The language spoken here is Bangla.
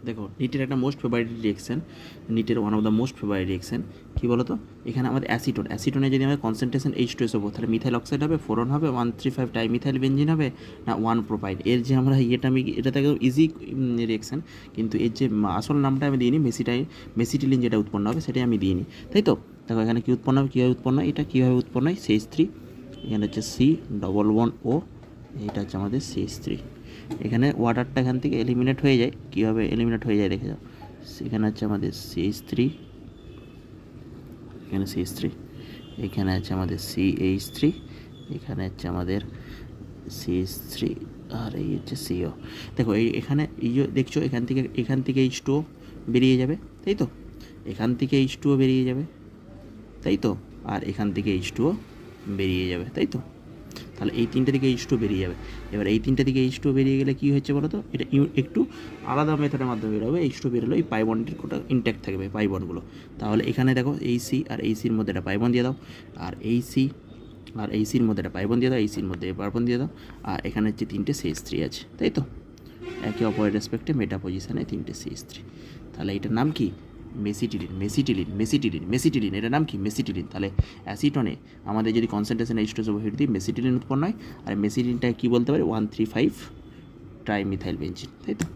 দেখো নিটের একটা মোস্ট ফেভারিট রিয়েকশন, নিটের one of the most favourite reaction কী বলো তো, এখানে আমাদের অ্যাসিটোনে যদি আমাদের কনসেন্ট্রেশন H2SO হবো তাহলে মিথাইল অক্সাইড হবে, ফোরন হবে, 135 ডাইমিথাইল বেঞ্জিন হবে, না 1 প্রোপাইল। এর যে আমরা এটা থেকে ইজি রিয়েকশন, কিন্তু এর যে আসল নামটা আমি দিইনি, মেসিটিলিন যেটা উৎপন্ন হবে সেটাই আমি দিইনি, তাই তো। দেখো এখানে কী উৎপন্ন হবে, কীভাবে উৎপন্ন হয়, এটা কীভাবে উৎপন্ন হয়, CH3, এখানে হচ্ছে C11O, এইটা হচ্ছে আমাদের CH3। এখানে ওয়াটারটা এখান থেকে এলিমিনেট হয়ে যায়, কীভাবে এলিমিনেট হয়ে যায় দেখে যাও। এখানে হচ্ছে আমাদের CH3, এখানে CH3, এখানে আছে আমাদের CH3, এখানে হচ্ছে আমাদের CH3, আর এই হচ্ছে CO। দেখো এখানে এই যে দেখছো এখান থেকে H2O বেরিয়ে যাবে, তাই তো, এখান থেকে H2O বেরিয়ে যাবে, তাই তো, আর এখান থেকে H2O বেরিয়ে যাবে, তাই তো। তাহলে এই তিনটে দিকে H2O বেরিয়ে যাবে। এবার এই তিনটে দিকে H2O বেরিয়ে গেলে কী হচ্ছে বলো তো, এটা একটু আলাদা মেথডের মাধ্যমে বেরোবে। H2O বেরোলো এই পাই বন্ডের কোটা ইনট্যাক্ট থাকবে, পাই বন্ডগুলো। তাহলে এখানে দেখো এই C আর এই সির মধ্যে একটা পাই বন্ড দিয়ে দাও, আর এই C আর এই সির মধ্যে একটা পাই বন্ড দিয়ে দাও, এই সির মধ্যে পাই বন্ড দিয়ে দাও, আর এখানে হচ্ছে তিনটে CH3 আছে, তাই তো। একে অপরের রেসপেক্টে মেটা পজিশানে তিনটে CH3। তাহলে এটার নাম কি, মেসিটিলিন, এটার নাম কি মেসিটিলিন। তাহলে অ্যাসিটনে আমাদের যদি কনসেন্ট্রেশন H2SO দিয়ে মেসিটিলিন উৎপন্ন হয়, আর মেসিটিলিনটা কী বলতে পারি, 135 ট্রাইমিথাইল বেঞ্জিন, তাই তো।